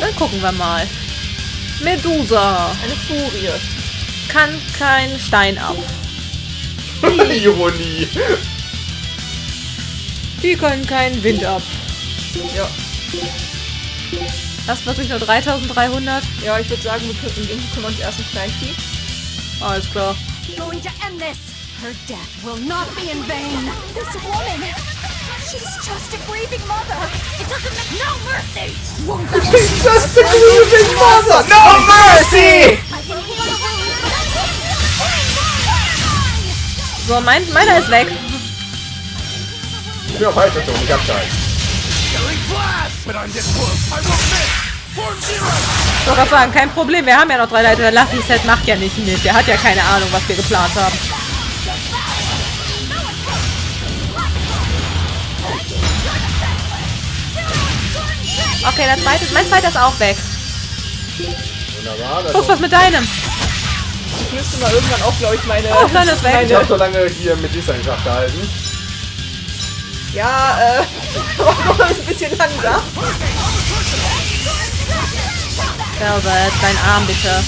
Dann gucken wir mal. Medusa. Eine Furie. Kann kein Stein ab. Ironie. Die können keinen Wind ab. Ja. Das wirklich nur 3300? Ja, ich würde sagen, wir kümmern uns erst um Kleinvieh. Alles klar. Going to end this. Her death will not be in vain. This woman, she's just a grieving mother. It doesn't make no mercy. Just a grieving mother. No mercy. I can heal the wound, but So, meiner ist weg. Ich bin auf Heilstation, ich hab Zeit. Ich wollte gerade sagen, kein Problem. Wir haben ja noch 3 Leute. Der Luffy-Set macht ja nicht mit. Der hat ja keine Ahnung, was wir geplant haben. Okay, mein zweiter ist auch weg. Wunderbar. Guck, was mit deinem? ich müsste mal irgendwann auch, glaube ich, meine... Oh, deiner ist weg. Ich hab so lange hier mit dieser in Schach gehalten. Ja, war noch ein bisschen langsam. Velvet, dein Arm bitte.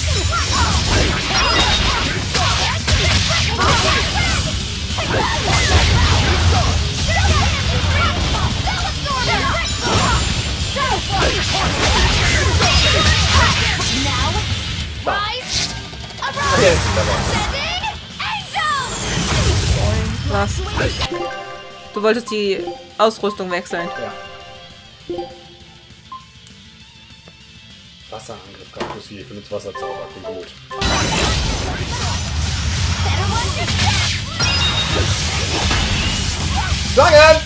Hier ist sie dabei. Was? Du wolltest die Ausrüstung wechseln. Ja. Wasserangriff, Kaktus hier. Ich benutze Wasserzauber. Bin gut. Schlangen!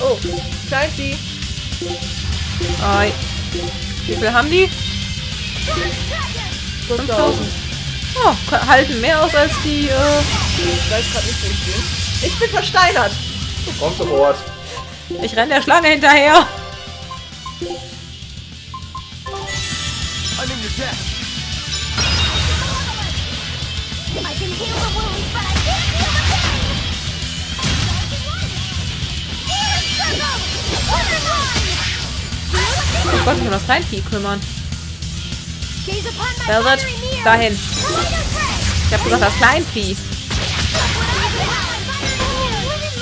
Oh, Kleinvieh. Oi. Wie viel haben die? 5000. Oh, halten mehr aus als die, Ich weiß gerade nicht, wo ich bin. Ich bin versteinert. Komm sofort. Ich renne der Schlange hinterher. I can heal the wound, but I can't heal the pain. Ich wollte mich um das Kleinvieh kümmern. Gaze upon my Velvet, fiery mirror. dahin. The light of grace. Ich hab gesagt, das Kleinvieh.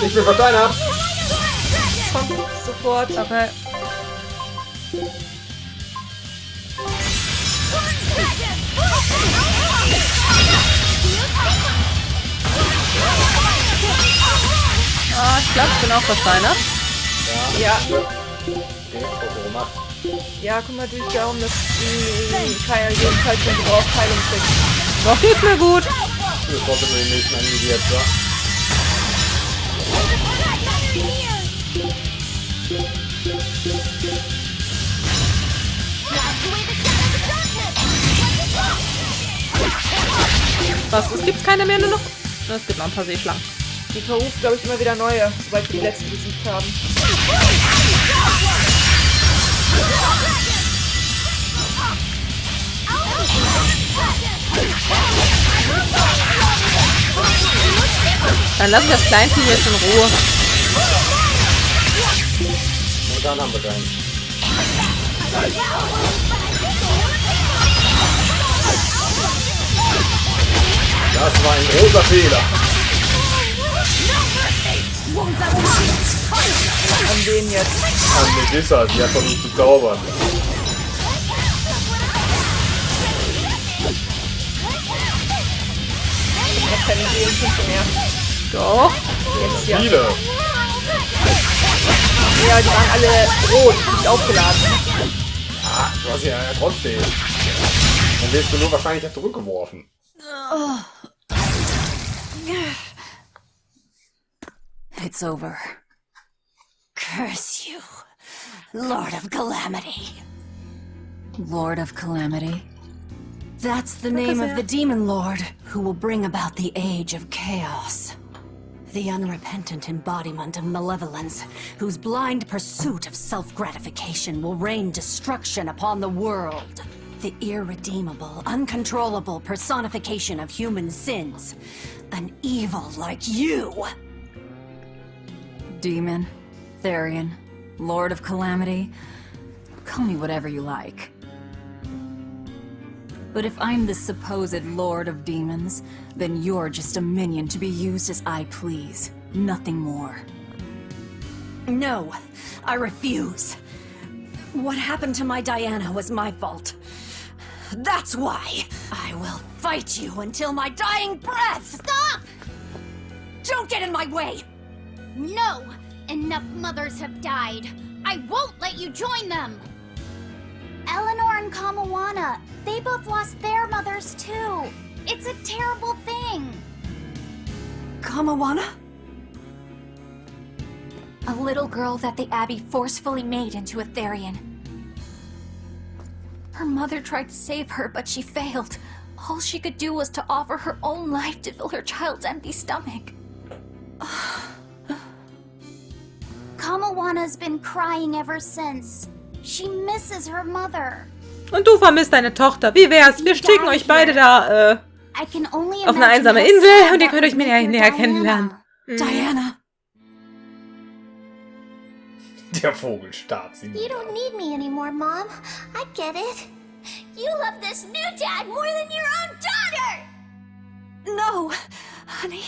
Ich bin versteinert. Komm, sofort. Okay. Ah, ich glaube, ich bin auch versteinert. Ja. Okay, Frau macht. Ja, guck mal, durch darum, dass die Kaya jedenfalls schon gebraucht Heilung kriegt. Doch geht's mir gut. Ich brauche den nächsten anvisiert, so. Was? Es gibt keine mehr nur noch? Es gibt noch ein paar Seeschlangen. Die verruft, glaube ich, immer wieder neue, sobald wir die letzten besiegt haben. Dann lassen wir das Kleinvieh jetzt in Ruhe. Und dann haben wir keinen. Das war ein großer Fehler. An wen jetzt? An Medusa, die hat versucht zu zaubern. Ich hab keine Seelenpunkte mehr. Doch. Jetzt ja. Viele. Ja, die waren alle rot, nicht aufgeladen. Ah, du hast ja trotzdem. Dann wirst du nur wahrscheinlich zurückgeworfen. It's over. Curse you, Lord of Calamity. Lord of Calamity? That's the name of the demon lord who will bring about the age of chaos. The unrepentant embodiment of malevolence, whose blind pursuit of self-gratification will rain destruction upon the world. The irredeemable, uncontrollable personification of human sins. An evil like you! Demon, Therian, Lord of Calamity. Call me whatever you like. But if I'm the supposed Lord of Demons, then you're just a minion to be used as I please. Nothing more. No, I refuse. What happened to my Diana was my fault. That's why I will fight you until my dying breath! Stop! Don't get in my way! No! Enough mothers have died. I won't let you join them! Eleanor and Kamawana, they both lost their mothers too. It's a terrible thing. Kamawana? A little girl that the Abbey forcefully made into a Therian. Her mother tried to save her, but she failed. All she could do was to offer her own life to fill her child's empty stomach. Kamawana's been crying ever since. She misses her mother. Und du vermisst deine Tochter. Wie wär's? Wir schicken euch beide da auf eine einsame Insel und ihr könnt euch näher kennenlernen. Diana! Der Vogel starrt sie. You don't need me anymore, Mom. I get it. You love this new dad more than your own daughter! No! Honey,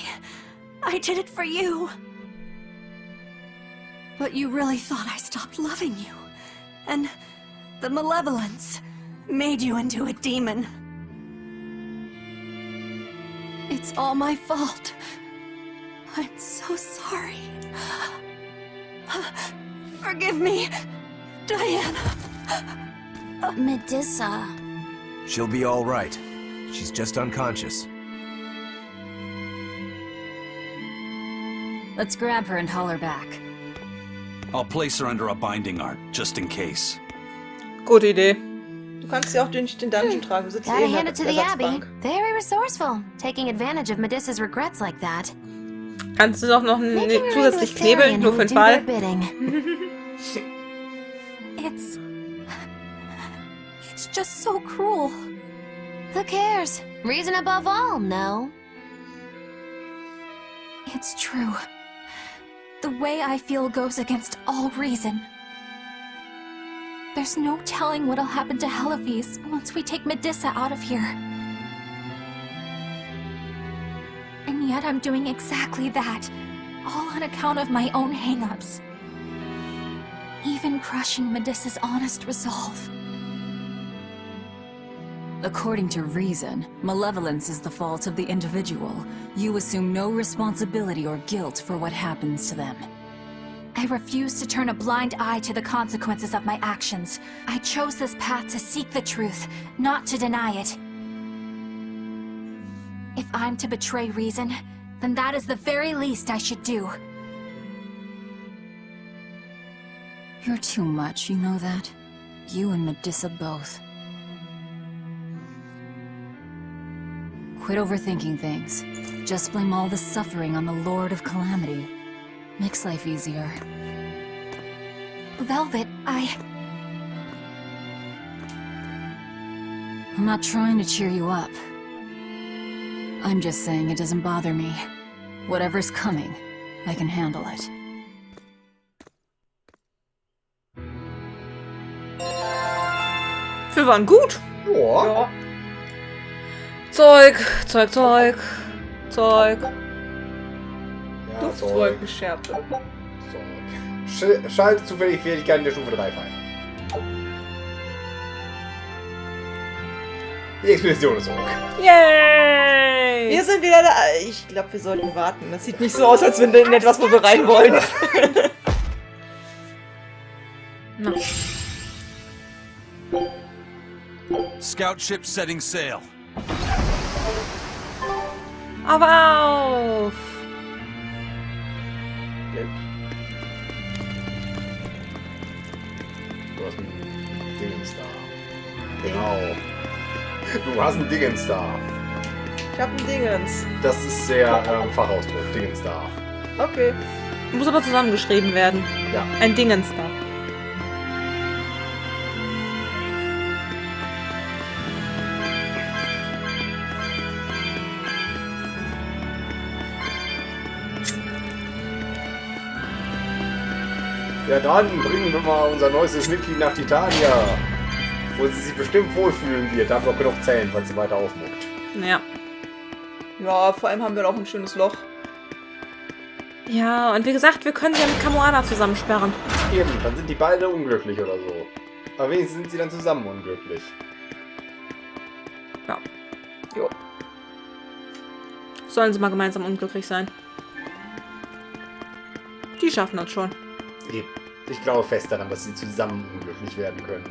I did it for you. But you really thought I stopped loving you. And the malevolence made you into a demon. It's all my fault. I'm so sorry. Forgive me, Diana. Medissa. She'll be all right. She's just unconscious. Let's grab her and haul her back. I'll place her under a binding art, just in case. Gute Idee. Du kannst sie auch durch den Dungeon tragen. Du sitzt Gotta in der hand it to the Abbey. Ersatzbank. Very resourceful, taking advantage of Medissa's regrets like that. Kannst du doch noch Making her zusätzlich into a Therian knebeln, nur who für will den do Fall. their bidding. It's just so cruel. Who cares? Reason above all, no? It's true. The way I feel goes against all reason. There's no telling what'll happen to Heliphys once we take Medissa out of here. And yet I'm doing exactly that, all on account of my own hang-ups. Even crushing Medissa's honest resolve. According to reason, malevolence is the fault of the individual. You assume no responsibility or guilt for what happens to them. I refuse to turn a blind eye to the consequences of my actions. I chose this path to seek the truth, not to deny it. If I'm to betray reason, then that is the very least I should do. You're too much, you know that? You and Medissa both. Quit overthinking things. Just blame all the suffering on the Lord of Calamity. Makes life easier. Velvet, I'm not trying to cheer you up. I'm just saying it doesn't bother me. Whatever's coming, I can handle it. Wir waren gut. Ja. Zeug. Ja, Duftwolkenschärpe. Schalte zufällig Fähigkeiten der Stufe 3 frei. Die Expedition ist zurück. Yay! Wir sind wieder da. Ich glaube, wir sollten warten. Das sieht nicht so aus, als wenn wir in etwas, wo wir rein wollen. Na. Scout ship setting sail. Aber auf! Du hast ein Dingens da. Genau. Du hast ein Dingens da. Ich hab ein Dingens. Das ist der Fachausdruck. Dingens da. Okay. Muss aber zusammengeschrieben werden. Ja. Ein Dingens da. Ja dann, bringen wir mal unser neuestes Mitglied nach Titania. Wo sie sich bestimmt wohlfühlen wird. Da haben wir auch genug Zellen, falls sie weiter aufmuckt. Ja. Ja, vor allem haben wir auch ein schönes Loch. Ja, und wie gesagt, wir können sie ja mit Kamoana zusammensperren. Eben, dann sind die beide unglücklich oder so. Aber wenigstens sind sie dann zusammen unglücklich. Ja. Jo. Sollen sie mal gemeinsam unglücklich sein. Die schaffen das schon. Eben. Ich glaube fest daran, dass sie zusammen unglücklich werden können.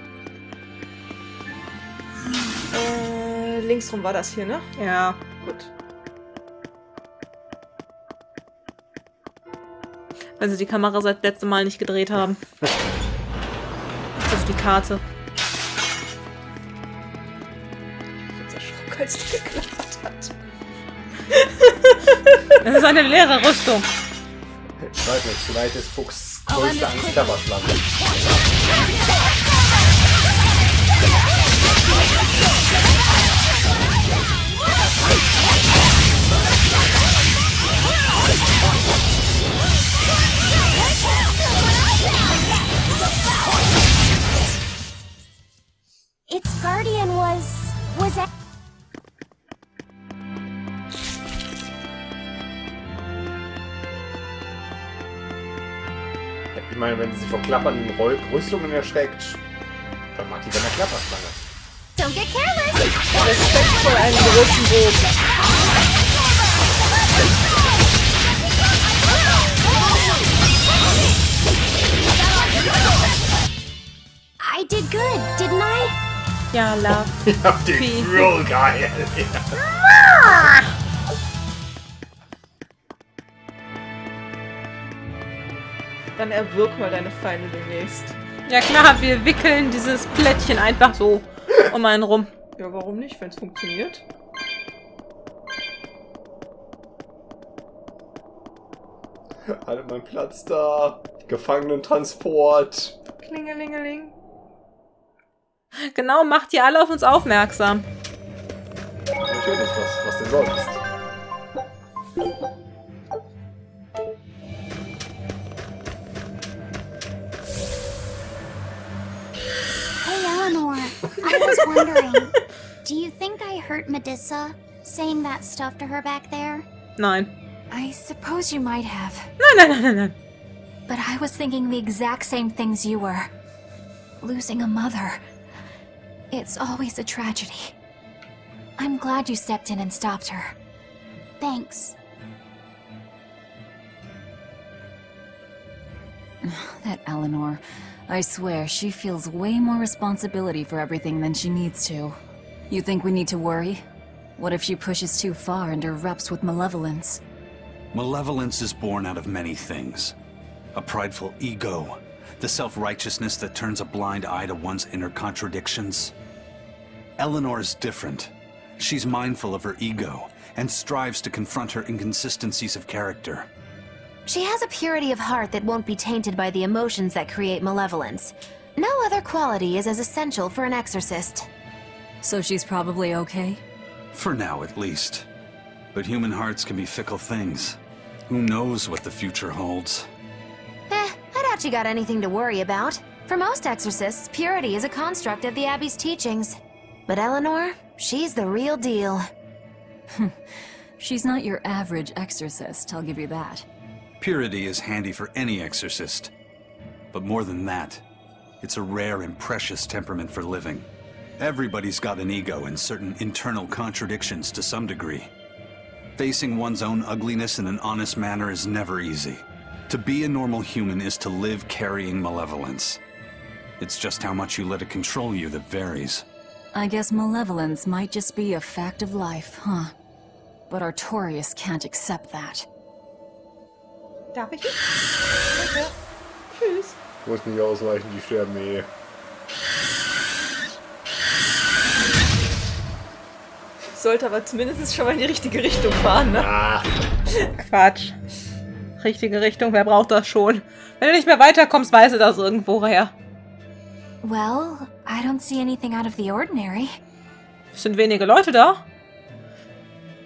Links rum war das hier, ne? Ja. Gut. Wenn sie die Kamera seit letztem Mal nicht gedreht haben. Also die Karte. Ich bin erschrocken, als die geklappert hat. Das ist eine leere Rüstung. Ich weiß nicht, vielleicht ist Fuchs größte Angst Klapperschlange. Its guardian was at Ich meine, wenn sie sich vor klappernden Rüstungen erschreckt, dann mag die bei einer Klapperschlange. Don't get careless! Respekt vor einem großen Bogen. I did good, didn't I? Ja, Love. Ich hab den Wie? Thrill geil. Dann erwürg mal deine Feinde demnächst. Ja klar, wir wickeln dieses Plättchen einfach so um einen rum. Ja, warum nicht, wenn es funktioniert? Alle mein Platz da. Gefangenentransport. Klingelingeling. Genau, macht ihr alle auf uns aufmerksam. Natürlich, was denn sonst? Hey, Eleanor. I was wondering, do you think I hurt Medusa saying that stuff to her back there? Nein. I suppose you might have. Nein. But I was thinking the exact same things you were. Losing a mother. It's always a tragedy. I'm glad you stepped in and stopped her. Thanks. That Eleanor. I swear, she feels way more responsibility for everything than she needs to. You think we need to worry? What if she pushes too far and erupts with malevolence? Malevolence is born out of many things. A prideful ego, the self-righteousness that turns a blind eye to one's inner contradictions. Eleanor is different. She's mindful of her ego and strives to confront her inconsistencies of character. She has a purity of heart that won't be tainted by the emotions that create malevolence. No other quality is as essential for an exorcist. So she's probably okay? For now, at least. But human hearts can be fickle things. Who knows what the future holds? I doubt you got anything to worry about. For most exorcists, purity is a construct of the Abbey's teachings. But Eleanor, she's the real deal. She's not your average exorcist, I'll give you that. Purity is handy for any exorcist. But more than that, it's a rare and precious temperament for living. Everybody's got an ego and certain internal contradictions to some degree. Facing one's own ugliness in an honest manner is never easy. To be a normal human is to live carrying malevolence. It's just how much you let it control you that varies. I guess malevolence might just be a fact of life, huh? But Artorias can't accept that. Darf ich? Okay. Tschüss. Muss nicht ausweichen, die sterben eh. Sollte aber zumindest schon mal in die richtige Richtung fahren, ne? Ach, Quatsch. Richtige Richtung, wer braucht das schon? Wenn du nicht mehr weiterkommst, weißt du das irgendwoher. Well, I don't see anything out of the ordinary. Es sind wenige Leute da.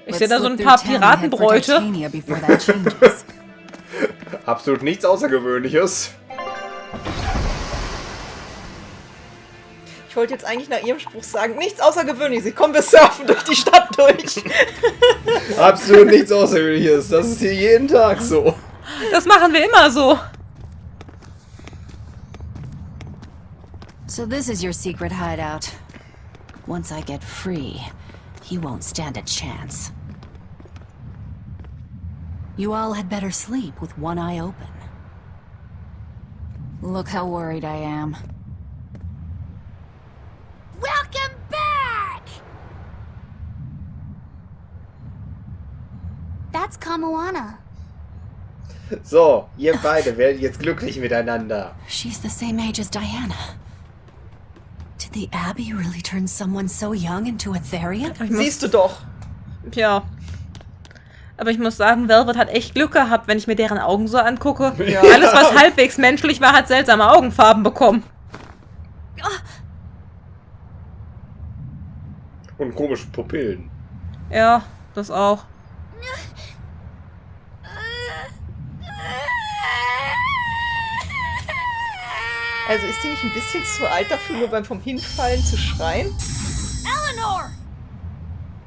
Ich sehe da so ein paar Piratenbräute. absolut nichts Außergewöhnliches. Ich wollte jetzt eigentlich nach ihrem Spruch sagen, nichts Außergewöhnliches. Komm, wir surfen durch die Stadt durch. Absolut nichts Außergewöhnliches. Das ist hier jeden Tag so. Das machen wir immer so. So this is your secret hideout. Once I get free, he won't stand a chance. You all had better sleep with one eye open. Look how worried I am. Welcome back! That's Kamoana. So, ihr beide werdet jetzt glücklich miteinander. She's the same age as Diana. Did the Abbey really turn someone so young into a Therian? Siehst du doch. Ja. Aber ich muss sagen, Velvet hat echt Glück gehabt, wenn ich mir deren Augen so angucke. Ja. Alles, was halbwegs menschlich war, hat seltsame Augenfarben bekommen. Und komische Pupillen. Ja, das auch. Also ist die nicht ein bisschen zu alt dafür, nur beim vom Hinfallen zu schreien? Eleanor!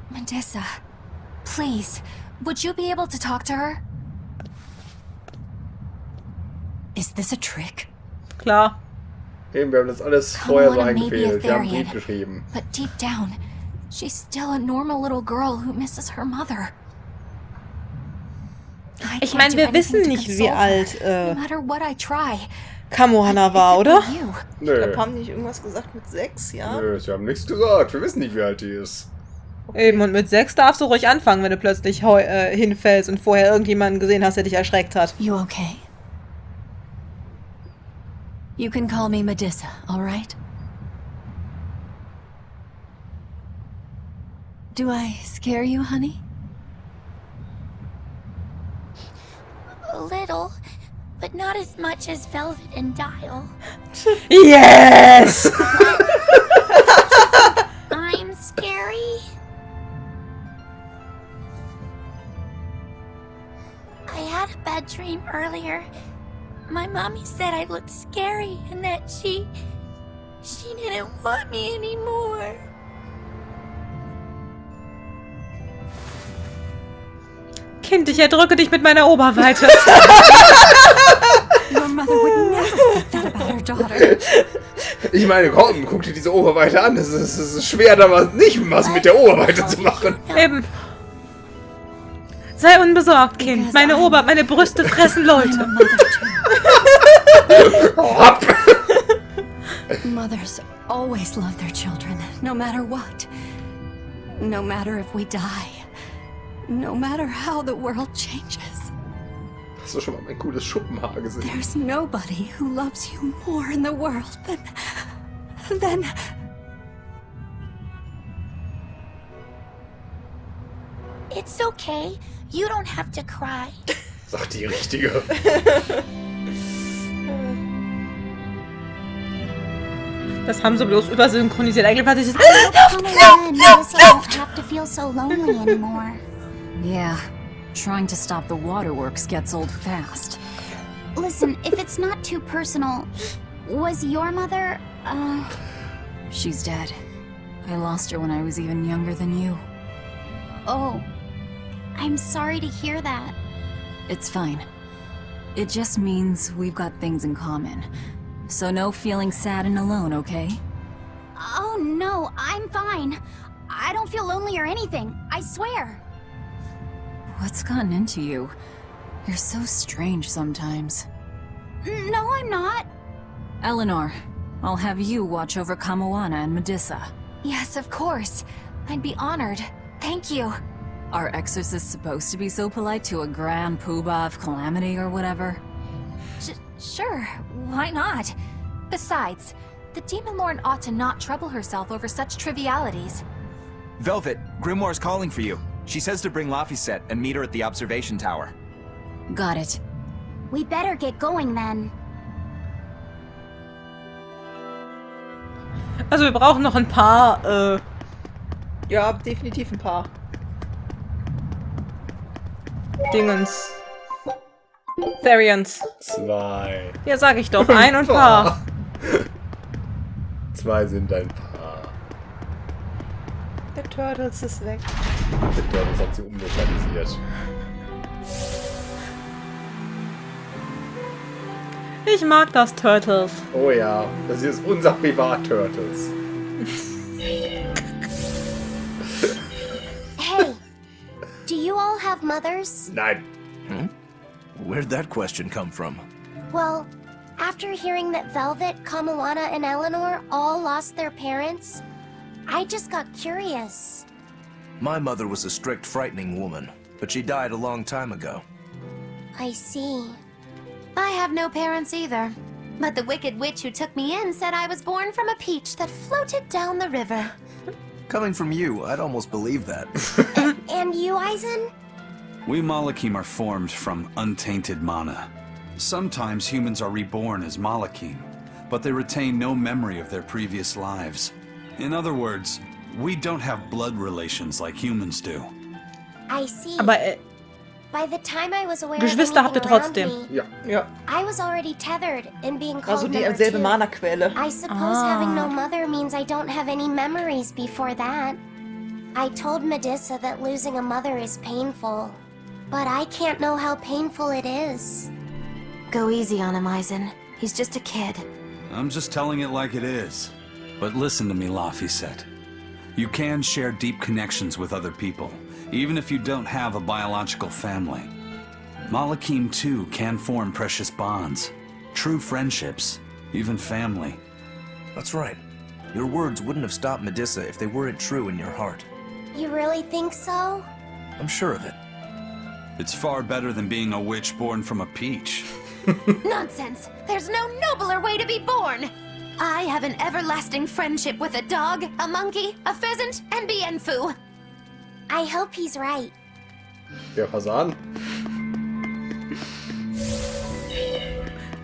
Medissa, please, would you be able to talk to her? Is this a trick? Klar. Eben, wir haben das alles vorher so Kamoana may be a eingefädelt. Wir haben einen Therian, Brief geschrieben. but deep down, she's still a normal little girl who misses her mother. I Ich can't meine, do wir anything wissen to nicht, wie console her, alt no matter what I try. Kamoana war, oder? You. Ich glaube, Nö. haben die nicht irgendwas gesagt mit 6, ja? Nö, sie haben nichts gesagt. Wir wissen nicht, wie alt die ist. Eben, und mit 6 darfst du ruhig anfangen, wenn du plötzlich hinfällst und vorher irgendjemanden gesehen hast, der dich erschreckt hat. You okay? You can call me Medissa, all right? Do I scare you, honey? A little, but not as much as Velvet and Dial. Yes! I'm scary. I had a bad dream earlier. My mommy said I looked scary and that she didn't want me anymore. Kind, ich erdrücke dich mit meiner Oberweite. Your mother would never think that about her daughter. Ich meine, komm, guck dir diese Oberweite an. Es ist schwer, da nicht was mit der Oberweite zu machen. Eben. Sei unbesorgt, Kind. Meine Brüste fressen I'm a Leute. mother too. Hopp! Mothers always love their children, no matter what. No matter if we die. No matter how the world changes. Hast du schon mal mein cooles Schuppenhaar gesehen? There's nobody who loves you more in the world than... It's okay. You don't have to cry. Sagt die Richtige. Das haben sie bloß übersynchronisiert. Eigentlich war dieses... Kamoana and Melissa don't have to feel so lonely anymore. Yeah, trying to stop the waterworks gets old fast. Listen, if it's not too personal, was your mother, She's dead. I lost her when I was even younger than you. Oh, I'm sorry to hear that. It's fine. It just means we've got things in common. So no feeling sad and alone, okay? Oh no, I'm fine. I don't feel lonely or anything, I swear. What's gotten into you? You're so strange sometimes. No, I'm not. Eleanor, I'll have you watch over Kamoana and Medissa. Yes, of course. I'd be honored. Thank you. Are exorcists supposed to be so polite to a grand poobah of calamity or whatever? Sure, why not? Besides, the Demon Lord ought to not trouble herself over such trivialities. Velvet, Grimoire's calling for you. She says to bring Laphicet and meet her at the observation tower. Got it. We better get going then. Also wir brauchen noch ein paar, Ja, definitiv ein paar. Dingens. Therians. 2. Ja, sag ich doch. Ein und paar. 2 sind ein Paar. Der Turtles ist weg. Der Turtles hat sie umlokalisiert. Ich mag das Turtles. Oh ja, das hier ist unser Privat-Turtles. Hey, do you all have mothers? Nein. Where'd that question come from? Well, after hearing that Velvet, Kamawana, and Eleanor all lost their parents, I just got curious. My mother was a strict, frightening woman, but she died a long time ago. I see. I have no parents either. But the wicked witch who took me in said I was born from a peach that floated down the river. Coming from you, I'd almost believe that. And you, Eisen? We Malakim are formed from untainted mana. Sometimes humans are reborn as Malakim, but they retain no memory of their previous lives. In other words, we don't have blood relations like humans do. I see. Aber By the time I was aware of Geschwister habt ihr anything around trotzdem. me, Ja. Ja, I was already tethered and being called also die number selbe 2. Mana-Quelle. I suppose having no mother means I don't have any memories before that. I told Medissa that losing a mother is painful, but I can't know how painful it is. Go easy on him, Eisen. He's just a kid. I'm just telling it like it is. But listen to me, Laphicet. You can share deep connections with other people, even if you don't have a biological family. Malakim, too, can form precious bonds, true friendships, even family. That's right. Your words wouldn't have stopped Medissa if they weren't true in your heart. You really think so? I'm sure of it. It's far better than being a witch born from a peach. Nonsense! There's no nobler way to be born! I have an everlasting friendship with a dog, a monkey, a pheasant, and Bienfu. I hope he's right. Der Fasan.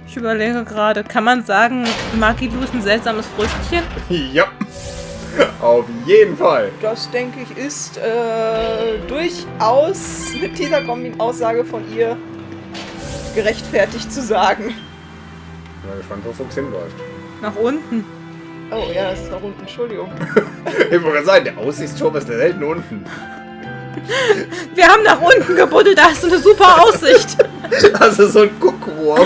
Ich überlege gerade, kann man sagen, Magilu ist ein seltsames Früchtchen? Ja. Auf jeden Fall. Das, denke ich, ist durchaus mit dieser Aussage von ihr gerechtfertigt zu sagen. Ich bin gespannt, wo Fuchs hinläuft. Nach unten. Oh ja, das ist nach unten, Entschuldigung. Ich wollte gerade sagen, der Aussichtsturm ist da selten unten. Wir haben nach unten gebuddelt, da hast du eine super Aussicht. Also so ein Guckrohr.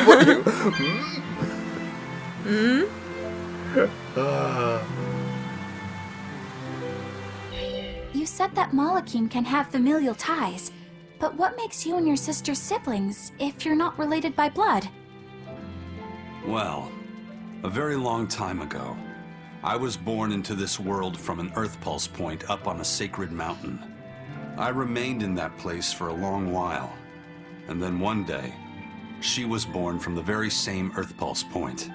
You said that Malakim can have familial ties, but what makes you and your sister siblings if you're not related by blood? Well, a very long time ago, I was born into this world from an Earth Pulse point up on a sacred mountain. I remained in that place for a long while, and then one day, she was born from the very same Earth Pulse point.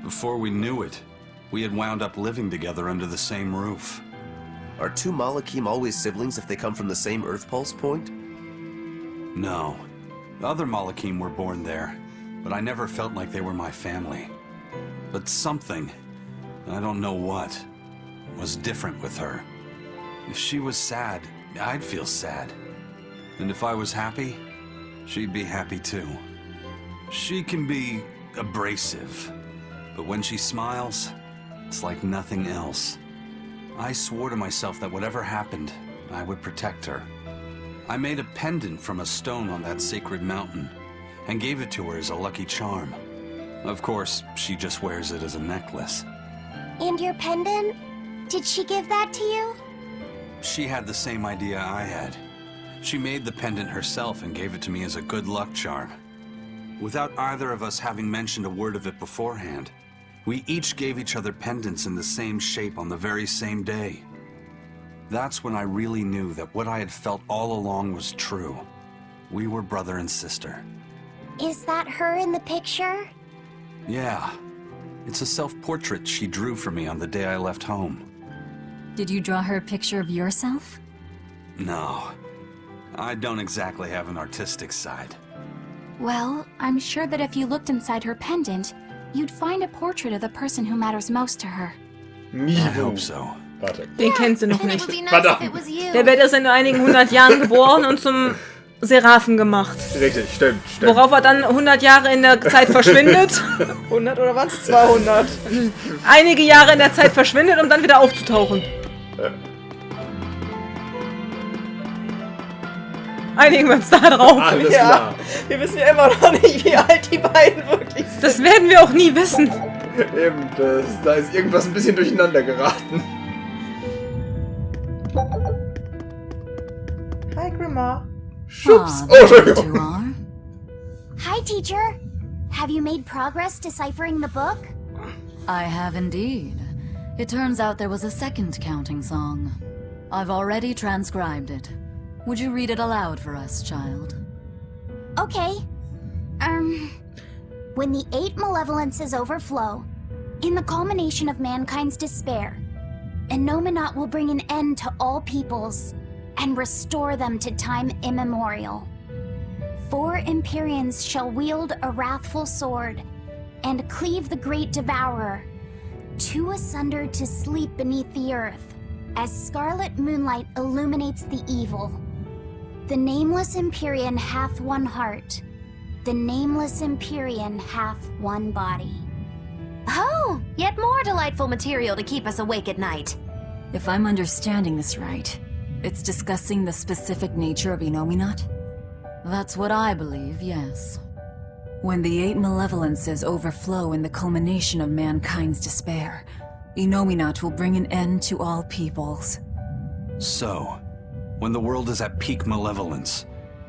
Before we knew it, we had wound up living together under the same roof. Are 2 Malakim always siblings if they come from the same Earth Pulse point? No. Other Malakim were born there, but I never felt like they were my family. But something, I don't know what, was different with her. If she was sad, I'd feel sad. And if I was happy, she'd be happy too. She can be abrasive, but when she smiles, it's like nothing else. I swore to myself that whatever happened, I would protect her. I made a pendant from a stone on that sacred mountain and gave it to her as a lucky charm. Of course, she just wears it as a necklace. And your pendant? Did she give that to you? She had the same idea I had. She made the pendant herself and gave it to me as a good luck charm. Without either of us having mentioned a word of it beforehand, we each gave each other pendants in the same shape on the very same day. That's when I really knew that what I had felt all along was true. We were brother and sister. Is that her in the picture? Yeah. It's a self-portrait she drew for me on the day I left home. Did you draw her a picture of yourself? No. I don't exactly have an artistic side. Well, I'm sure that if you looked inside her pendant, you'd find a portrait of the person who matters most to her. I hope so. Warte. Den kennst du noch And it nicht. would be nice if Verdammt. it was you. Der wird erst in einigen 100 Jahren geboren und zum Seraphen gemacht. Richtig, stimmt. Worauf er dann 100 Jahre in der Zeit verschwindet. 100 oder waren es 200? Einige Jahre in der Zeit verschwindet, um dann wieder aufzutauchen. Einigen wir uns da drauf. Alles Ja, klar. wir wissen ja immer noch nicht, wie alt die beiden wirklich sind. Das werden wir auch nie wissen. Eben, da ist irgendwas ein bisschen durcheinander geraten. Hi, Grandma. Schubs. Ah, Oh, there you Entschuldigung. two are. Hi, teacher. Have you made progress deciphering the book? I have indeed. It turns out there was a second counting song. I've already transcribed it. Would you read it aloud for us, child? Okay. When the 8 malevolences overflow, in the culmination of mankind's despair, Innominat will bring an end to all peoples and restore them to time immemorial. 4 Empyreans shall wield a wrathful sword and cleave the great devourer, 2 asunder to sleep beneath the earth, as scarlet moonlight illuminates the evil. The nameless Empyrean hath one heart. The nameless Empyrean hath one body. Oh, yet more delightful material to keep us awake at night. If I'm understanding this right, it's discussing the specific nature of Innominat? That's what I believe, yes. When the 8 malevolences overflow in the culmination of mankind's despair, Innominat will bring an end to all peoples. So, when the world is at peak malevolence,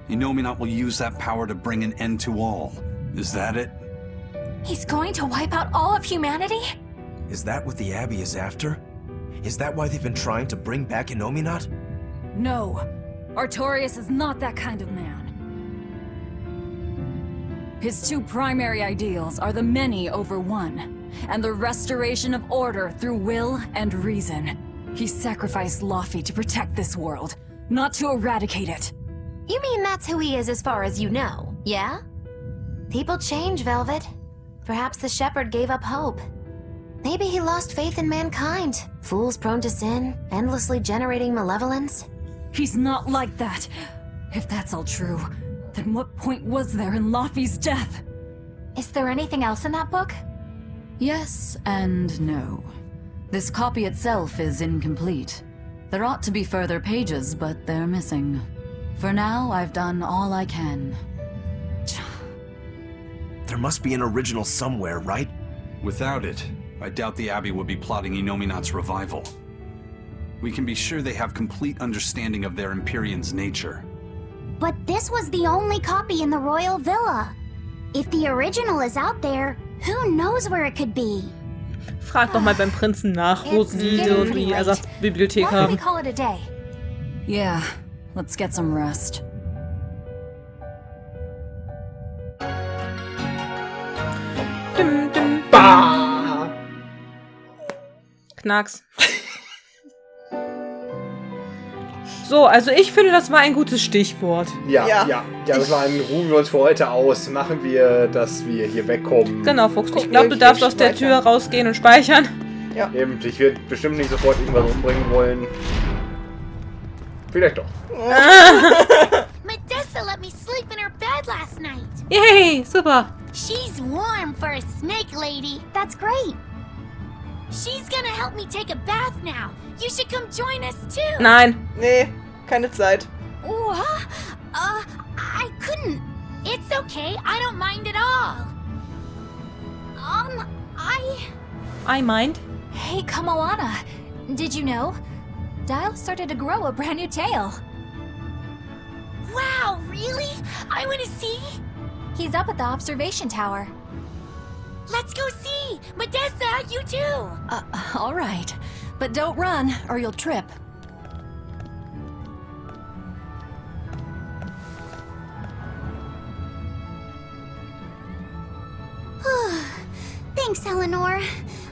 Innominat will use that power to bring an end to all. Is that it? He's going to wipe out all of humanity? Is that what the Abbey is after? Is that why they've been trying to bring back Innominat? No, Artorias is not that kind of man. His 2 primary ideals are the many over one, and the restoration of order through will and reason. He sacrificed Laufey to protect this world, not to eradicate it. You mean that's who he is as far as you know, yeah? People change, Velvet. Perhaps the shepherd gave up hope. Maybe he lost faith in mankind. Fools prone to sin, endlessly generating malevolence. He's not like that. If that's all true, then what point was there in Laufey's death? Is there anything else in that book? Yes and no. This copy itself is incomplete. There ought to be further pages, but they're missing. For now, I've done all I can. There must be an original somewhere, right? Without it, I doubt the Abbey would be plotting Innominat's revival. We can be sure they have complete understanding of their Empyrean's nature. But this was the only copy in the royal villa. If the original is out there, who knows where it could be? Frag doch mal beim Prinzen nach, wo It's sie getting so pretty die late. Ersatzbibliothek Why don't we haben. call it a day? Yeah, let's get some rest. Dum, dum, Bah! Knacks. So, also ich finde, das war ein gutes Stichwort. Ja, das war ein Ruhen wir uns für heute aus. Machen wir, dass wir hier wegkommen. Genau, Fuchs. Ich Gucken glaube, wir du darfst hier aus der weiter. Tür rausgehen und speichern. Eben, ich werde bestimmt nicht sofort irgendwas umbringen wollen. Vielleicht doch. Medessa let me sleep in her bed last night. Yay, super. She's warm for a snake lady. That's great. She's gonna help me take a bath now. You should come join us too. Nein. Nee, keine Zeit. What? I couldn't. It's okay. I don't mind at all. I mind. Hey, Kamoana. Did you know? Dial started to grow a brand new tail. Wow, really? I want to see. He's up at the observation tower. Let's go see. Medessa, you too. All right. But don't run, or you'll trip. Thanks, Eleanor.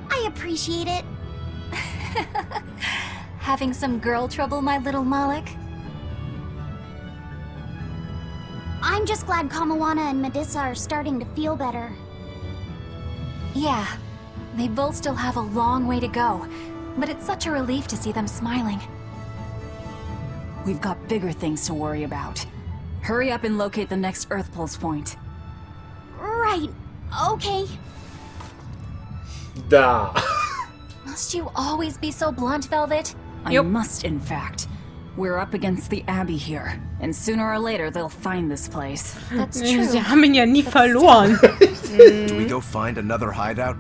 I appreciate it. Having some girl trouble, my little Malik? I'm just glad Kamawana and Medissa are starting to feel better. Yeah, they both still have a long way to go, but it's such a relief to see them smiling. We've got bigger things to worry about. Hurry up and locate the next Earth Pulse point. Right. Okay. Da. Must you always be so blunt, Velvet? I must, in fact. We're up against the Abbey here, and sooner or later they'll find this place. That's true. Sie haben ihn ja nie verloren. Do we go find another hideout?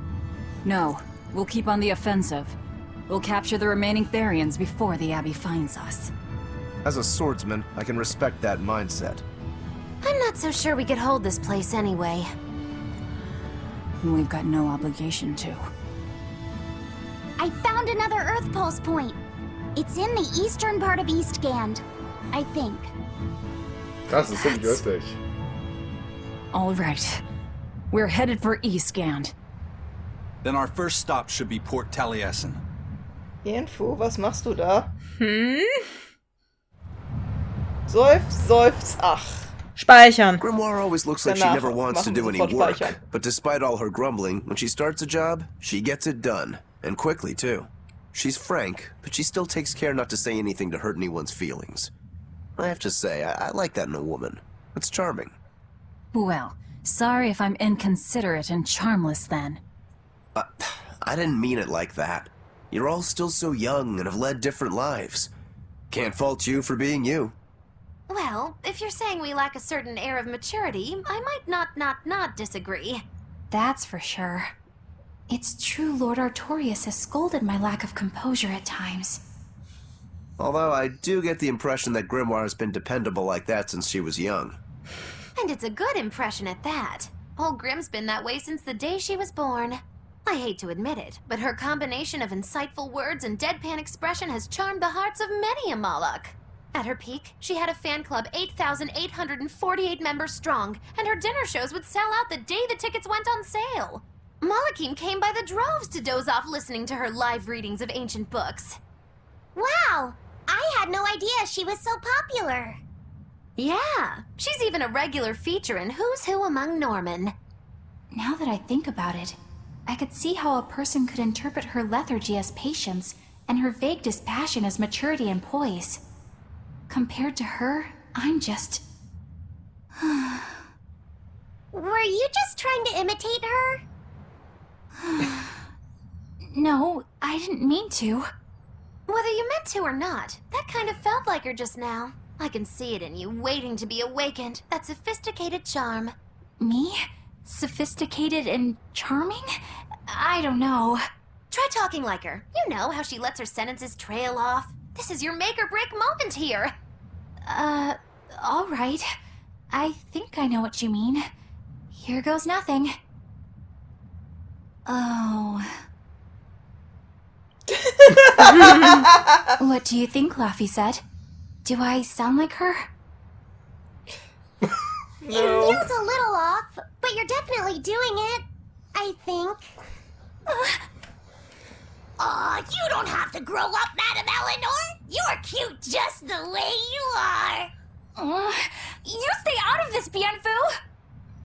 No, we'll keep on the offensive. We'll capture the remaining Therians before the Abbey finds us. As a swordsman, I can respect that mindset. I'm not so sure we could hold this place anyway. We've got no obligation to. I found another Earth Pulse point. It's in the eastern part of Eastgand, I think. Das ist ziemlich östlich. All right. We're headed for Eastgand. Then our first stop should be Port Taliesin. Info, was machst du da? Seufz, ach. Speichern. Grimoire always looks like she Danach never wants to machen do wir any sofort work. speichern. But despite all her grumbling, when she starts a job, she gets it done. And quickly, too. She's frank, but she still takes care not to say anything to hurt anyone's feelings. I have to say, I like that in a woman. It's charming. Well, sorry if I'm inconsiderate and charmless then. I didn't mean it like that. You're all still so young and have led different lives. Can't fault you for being you. Well, if you're saying we lack a certain air of maturity, I might not disagree. That's for sure. It's true Lord Artorius has scolded my lack of composure at times. Although I do get the impression that Grimoire has been dependable like that since she was young. And it's a good impression at that. Old Grim's been that way since the day she was born. I hate to admit it, but her combination of insightful words and deadpan expression has charmed the hearts of many a Moloch. At her peak, she had a fan club 8,848 members strong, and her dinner shows would sell out the day the tickets went on sale. Molochim came by the droves to doze off listening to her live readings of ancient books. Wow! I had no idea she was so popular. Yeah, she's even a regular feature in Who's Who Among Norman. Now that I think about it, I could see how a person could interpret her lethargy as patience and her vague dispassion as maturity and poise. Compared to her, I'm just... Were you just trying to imitate her? No, I didn't mean to. Whether you meant to or not, that kind of felt like her just now. I can see it in you, waiting to be awakened. That sophisticated charm. Me? Sophisticated and charming? I don't know. Try talking like her. You know how she lets her sentences trail off. This is your make-or-break moment here. All right. I think I know what you mean. Here goes nothing. Oh. What do you think, Laphicet? Do I sound like her? No. It feels a little off, but you're definitely doing it. I think. Aw, you don't have to grow up, Madame Eleanor. You're cute just the way you are. You stay out of this, Bienfu.